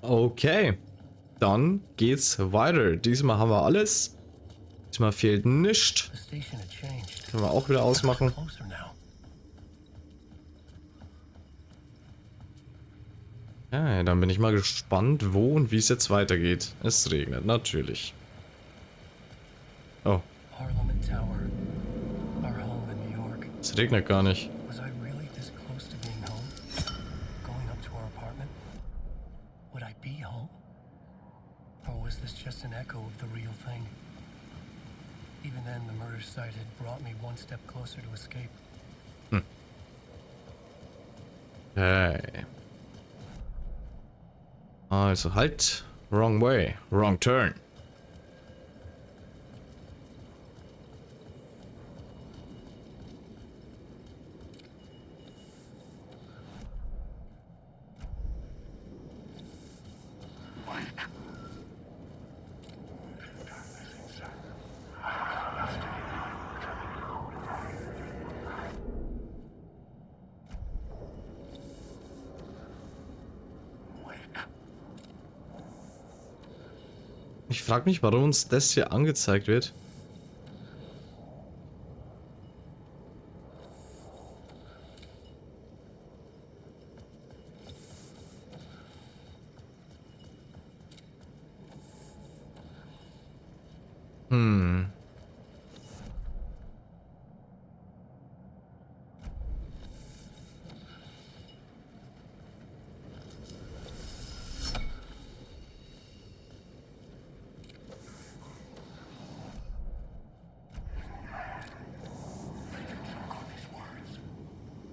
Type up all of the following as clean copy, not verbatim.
Okay, dann geht's weiter. Diesmal haben wir alles. Diesmal fehlt nichts. Können wir auch wieder ausmachen. Ja, dann bin ich mal gespannt, wo und wie es jetzt weitergeht. Es regnet natürlich. Oh. Es regnet gar nicht. Just an echo of the real thing. Even then, the murder site had brought me one step closer to escape. Hey. Also halt. Wrong way. Wrong turn. Ich frage mich, warum uns das hier angezeigt wird.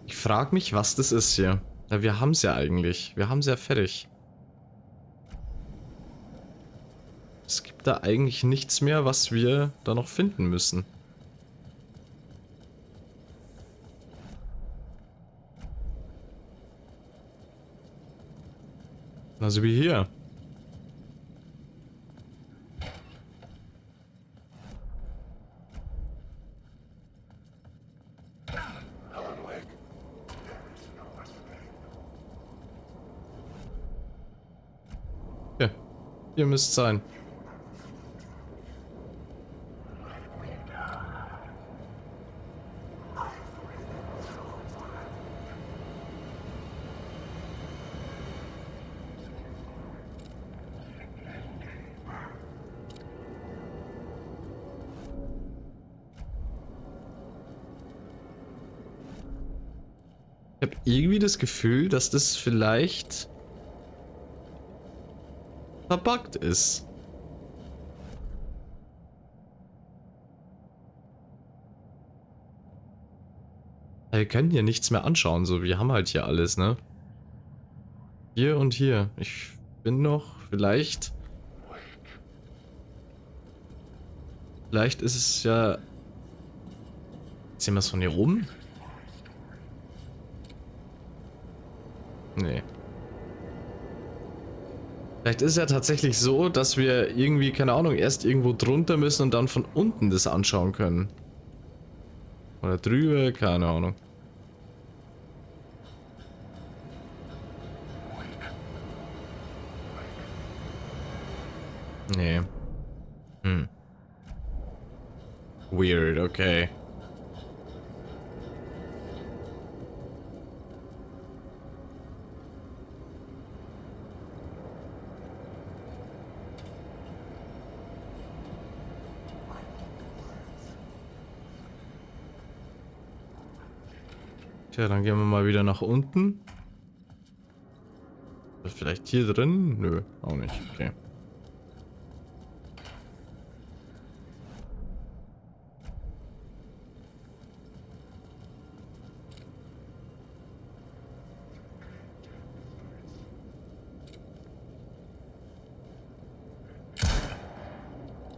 Ich frage mich, was das ist hier. Ja, wir haben es ja eigentlich. Wir haben es ja fertig. Es gibt da eigentlich nichts mehr, was wir da noch finden müssen. Also wie hier. Ja, hier müsste es sein. Ich habe irgendwie das Gefühl, dass das vielleicht verbuggt ist. Wir können hier nichts mehr anschauen, so wir haben halt hier alles, ne? Hier und hier. Ich bin noch, vielleicht ist es ja... Sehen wir es von hier rum? Nee. Vielleicht ist es ja tatsächlich so, dass wir irgendwie, keine Ahnung, erst irgendwo drunter müssen und dann von unten das anschauen können. Oder drüber, keine Ahnung. Nee. Weird, okay. Tja, dann gehen wir mal wieder nach unten. Vielleicht hier drin? Nö, auch nicht. Okay.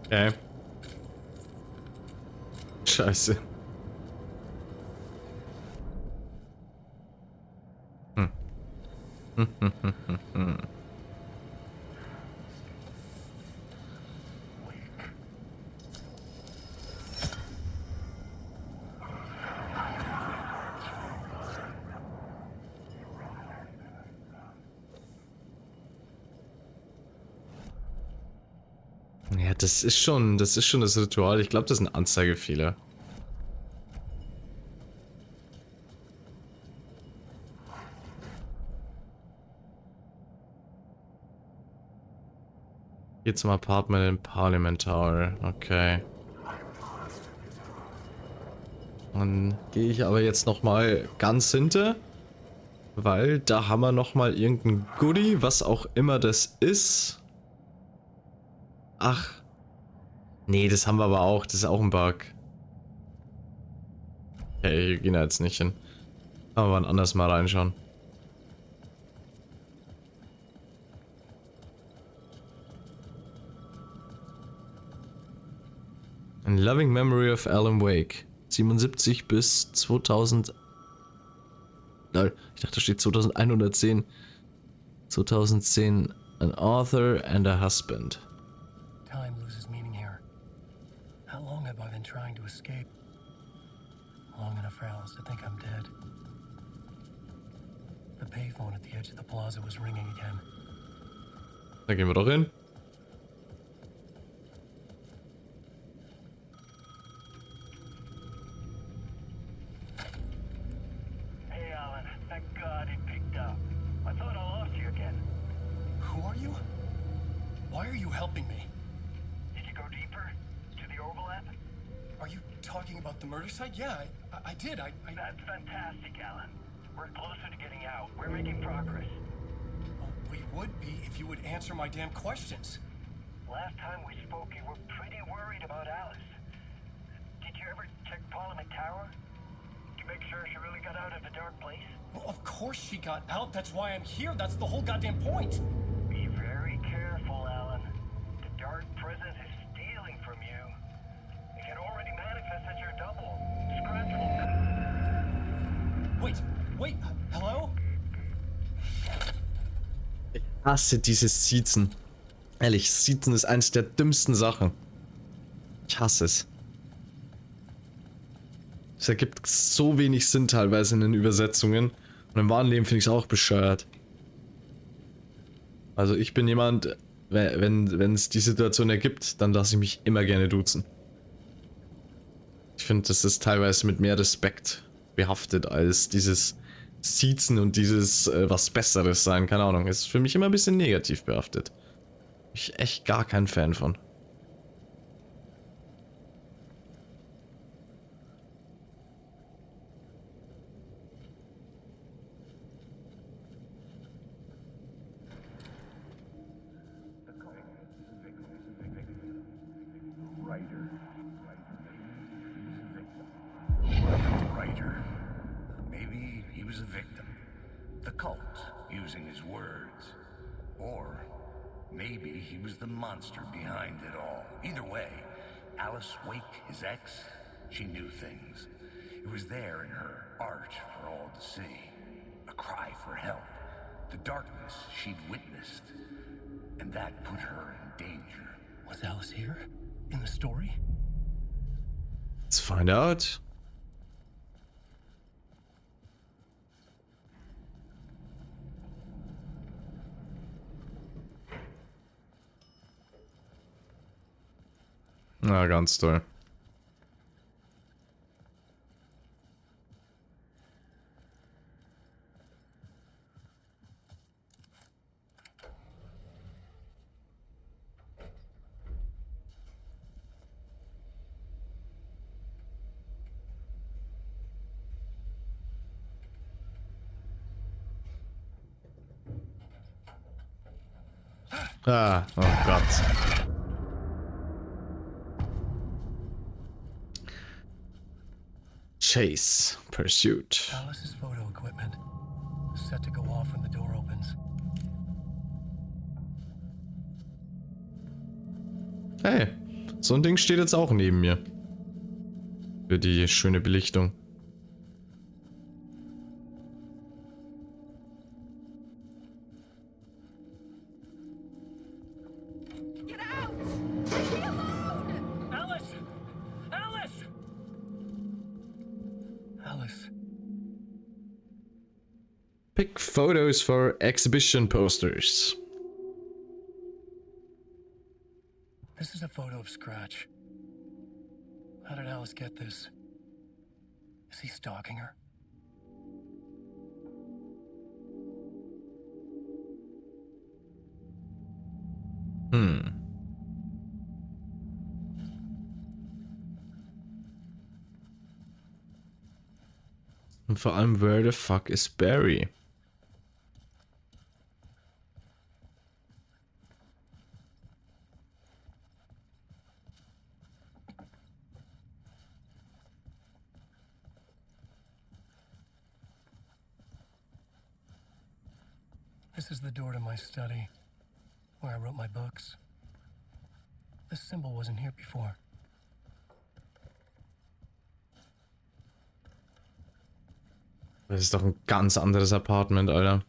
Okay. Scheiße. Ja, das ist schon das Ritual. Ich glaube, das ist ein Anzeigefehler. Hier zum Apartment in Parliament Tower. Okay. Dann gehe ich aber jetzt nochmal ganz hinter. Weil da haben wir nochmal irgendein Goodie, was auch immer das ist. Ach. Nee, das haben wir aber auch. Das ist auch ein Bug. Okay, hier gehen wir jetzt nicht hin. Aber wann anders mal reinschauen. In Loving Memory of Alan Wake. 77 bis 2000. Nein, ich dachte, da steht 2110. 2010. An author and a husband. Time loses meaning here. How long have I been trying to escape? Long enough for Alice to think I'm dead. The payphone at the edge of the plaza was ringing again. Da gehen wir doch hin. Hey, Alan. Thank God it picked up. I thought I lost you again. Who are you? Why are you helping me? Did you go deeper? To the overlap? Are you talking about the murder site? Yeah, I did. I... That's fantastic, Alan. We're closer to getting out. We're making progress. Well, we would be if you would answer my damn questions. Last time we spoke, you were pretty worried about Alice. Did you ever check Parliament Tower? To make sure she really got out of the dark place? Well, of course she got out. That's why I'm here. That's the whole goddamn point. Be very careful, Alan. The dark presence is stealing from you. It can already manifest as your double. Scratch will come. Wait, hello? Ich hasse dieses Siezen. Ehrlich, Siezen ist eines der dümmsten Sachen. Ich hasse es. Es ergibt so wenig Sinn teilweise in den Übersetzungen. Und im wahren Leben finde ich es auch bescheuert. Also ich bin jemand, wenn es die Situation ergibt, dann lasse ich mich immer gerne duzen. Ich finde, das ist teilweise mit mehr Respekt behaftet als dieses Siezen und dieses was Besseres sein. Keine Ahnung, ist für mich immer ein bisschen negativ behaftet. Bin ich echt gar kein Fan von. Writer. Maybe he was a victim. The cult, using his words. Or maybe he was the monster behind it all. Either way, Alice Wake, his ex, she knew things. It was there in her art for all to see. A cry for help. The darkness she'd witnessed. And that put her in danger. Was Alice here? In the story? Let's find out. Na, ganz toll. Ah, oh Gott. Chase, pursuit. Alice's photo equipment. Set to go off when the door opens. Hey, so ein Ding steht jetzt auch neben mir. Für die schöne Belichtung. Get out! Leave me alone! Alice! Alice! Alice. Pick photos for exhibition posters. This is a photo of Scratch. How did Alice get this? Is he stalking her? Und vor allem, where the fuck is Barry? This is the door to my study, where I wrote my books. This symbol wasn't here before. Das ist doch ein ganz anderes Apartment, Alter.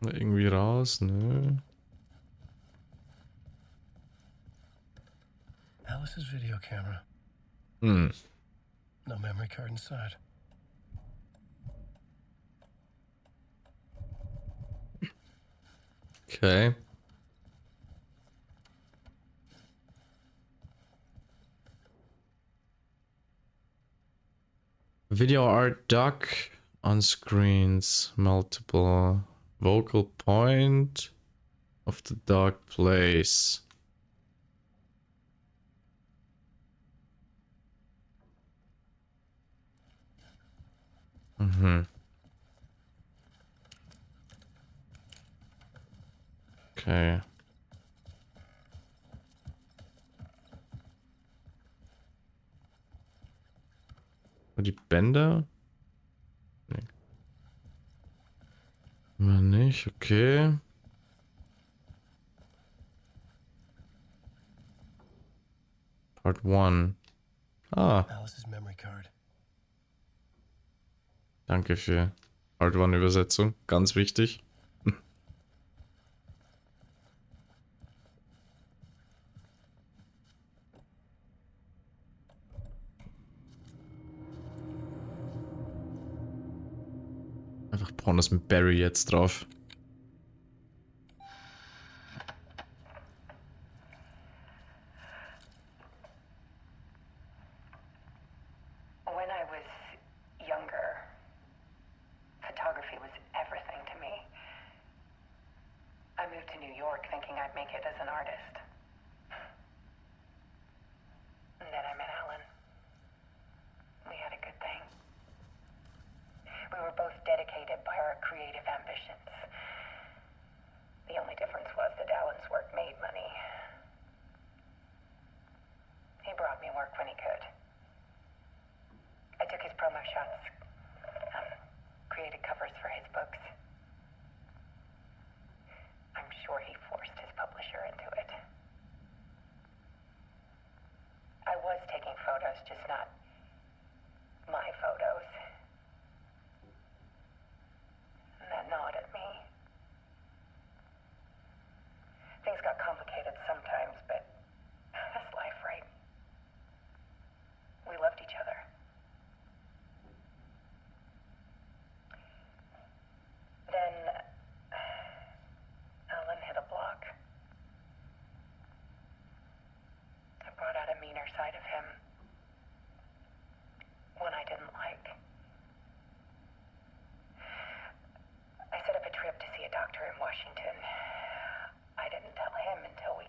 Irgendwie raus, ne? Alice's video camera. Hm. No memory card inside. Okay. Video art duck on screens, multiple vocal point of the dark place. Okay. Und die Bänder? Nee. Immer nicht, okay. Part 1. Ah, Alice's memory card. danke für Part 1 Übersetzung. Ganz wichtig. Einfach braunes mit Barry jetzt drauf. When I was younger, photography was everything to me. I moved to New York thinking I'd make it as an artist. And then I met Alan. We had a good thing. We were both dedicated by our creative ambitions. The only difference was that Alan's work made money. He brought me work when he could. I took his promo shots, created covers for his books. I'm sure he forced his publisher into it. I was taking photos, just not my photos. And that gnawed at me. Things got complicated sometimes, but that's life, right? We loved each other. Then Alan hit a block. I brought out a meaner side of him. One I didn't like. I set up a trip to see a doctor in Washington. I didn't tell him until we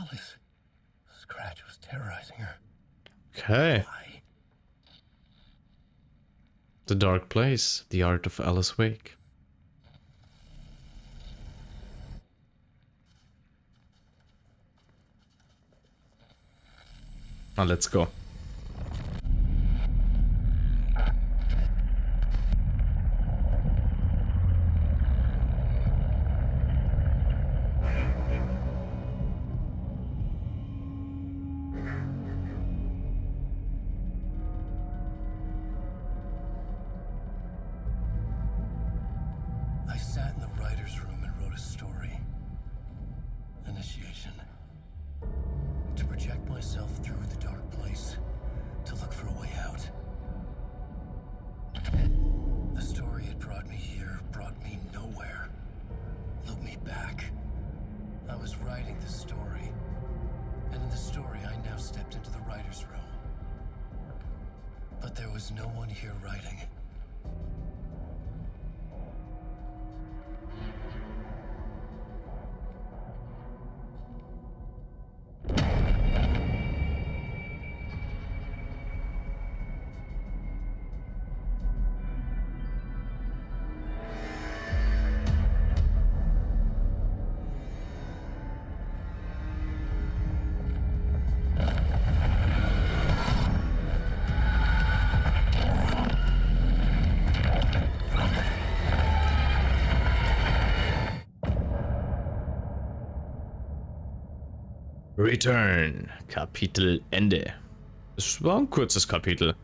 Alice. Scratch was terrorizing her. Okay. Why? The Dark Place, The Art of Alice Wake. Now let's go. I sat in the writer's room and wrote a story. Initiation. To project myself through the dark place, to look for a way out. The story had brought me here, brought me nowhere. Looped me back. I was writing the story. And in the story, I now stepped into the writer's room. But there was no one here writing. Return. Kapitel Ende. Es war ein kurzes Kapitel.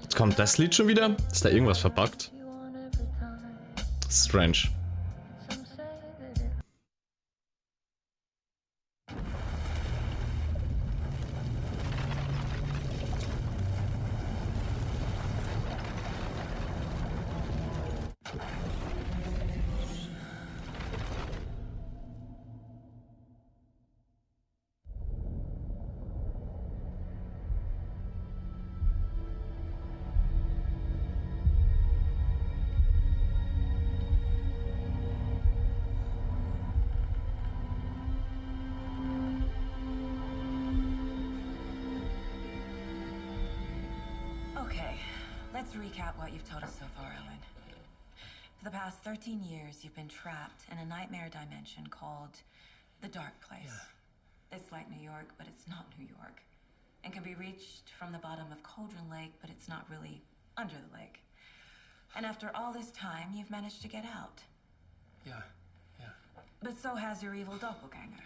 Jetzt kommt das Lied schon wieder? Ist da irgendwas verpackt? Strange. Okay, let's recap what you've told us so far, Ellen. For the past 13 years, you've been trapped in a nightmare dimension called the Dark Place. Yeah. It's like New York, but it's not New York. And can be reached from the bottom of Cauldron Lake, but it's not really under the lake. And after all this time, you've managed to get out. Yeah. But so has your evil doppelganger.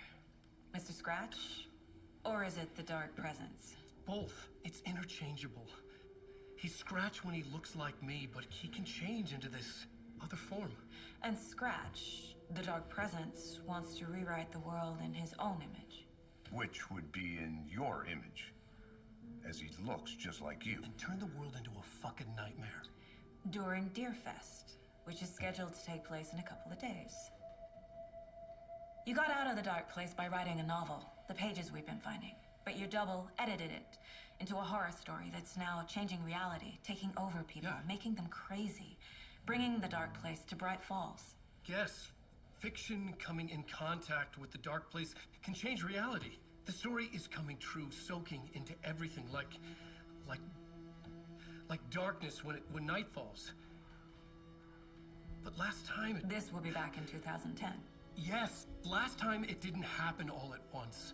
Mr. Scratch? Or is it the Dark Presence? Both. It's interchangeable. He's Scratch when he looks like me, but he can change into this other form. And Scratch, the Dark Presence, wants to rewrite the world in his own image. Which would be in your image, as he looks just like you. And turn the world into a fucking nightmare. During Deerfest, which is scheduled to take place in a couple of days. You got out of the Dark Place by writing a novel, the pages we've been finding, but your double edited it into a horror story that's now changing reality, taking over people, making them crazy, bringing the Dark Place to Bright Falls. Yes, fiction coming in contact with the Dark Place can change reality. The story is coming true, soaking into everything, like darkness when night falls. But last time This will be back in 2010. Yes, last time it didn't happen all at once.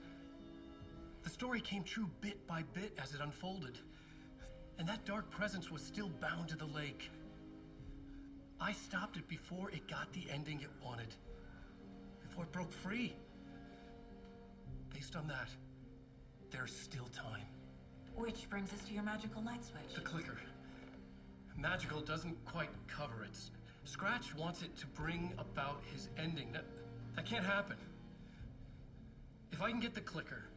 The story came true bit by bit as it unfolded. And that dark presence was still bound to the lake. I stopped it before it got the ending it wanted. Before it broke free. Based on that, there's still time. Which brings us to your magical light switch. The clicker. Magical doesn't quite cover it. Scratch wants it to bring about his ending. That can't happen. If I can get the clicker,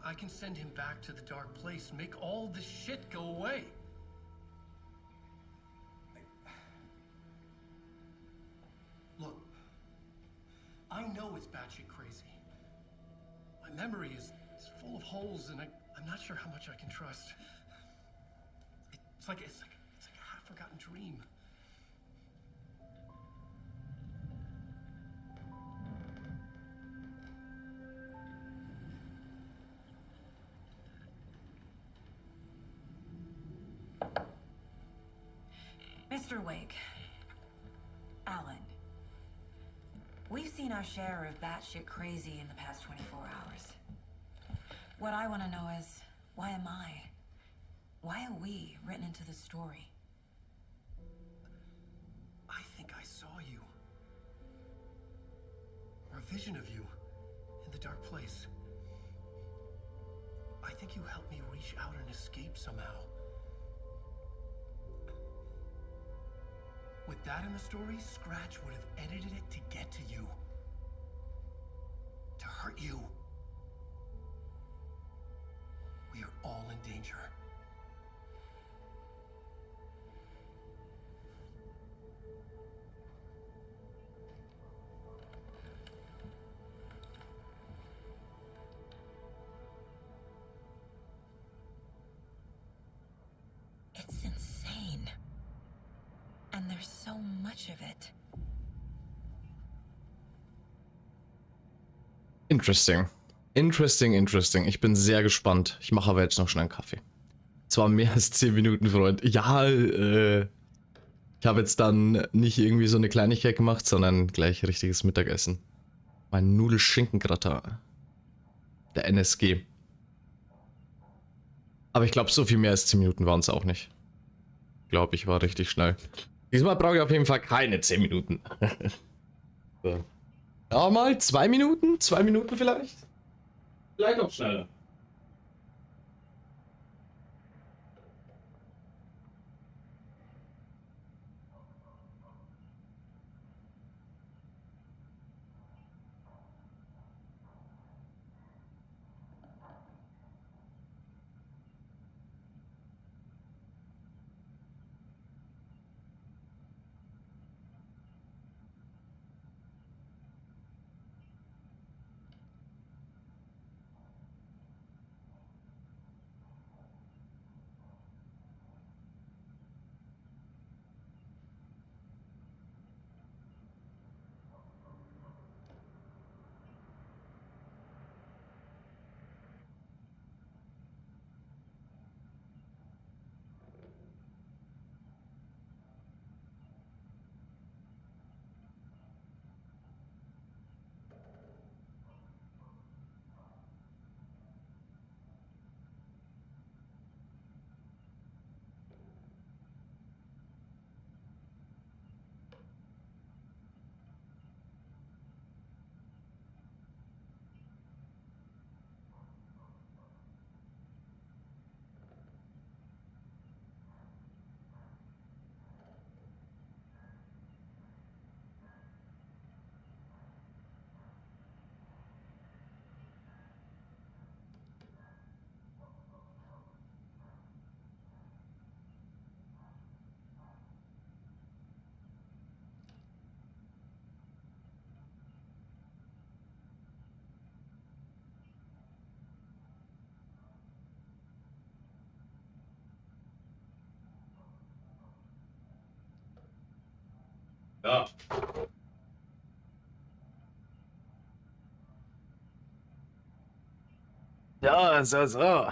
I can send him back to the Dark Place, make all this shit go away. Look, I know it's batshit crazy. My memory is full of holes, and I'm not sure how much I can trust. It's like a half-forgotten dream. Mr. Wake, Alan, we've seen our share of batshit crazy in the past 24 hours. What I want to know is, why am I? Why are we written into the story? I think I saw you. Or a vision of you in the dark place. I think you helped me reach out and escape somehow. With that in the story, Scratch would have edited it to get to you. To hurt you. We are all in danger. It's insane. And there's so much of it. Interesting. Interesting. Ich bin sehr gespannt. Ich mache aber jetzt noch schnell einen Kaffee. Zwar mehr als 10 Minuten, Freund. Ja, ich habe jetzt dann nicht irgendwie so eine Kleinigkeit gemacht, sondern gleich richtiges Mittagessen. Mein Nudelschinkengratin. Der NSG. Aber ich glaube, so viel mehr als 10 Minuten waren es auch nicht. Ich glaube, ich war richtig schnell. Diesmal brauche ich auf jeden Fall keine 10 Minuten. So. Ja, mal 2 Minuten? 2 Minuten vielleicht? Vielleicht auch schneller. Ja. Ja, so.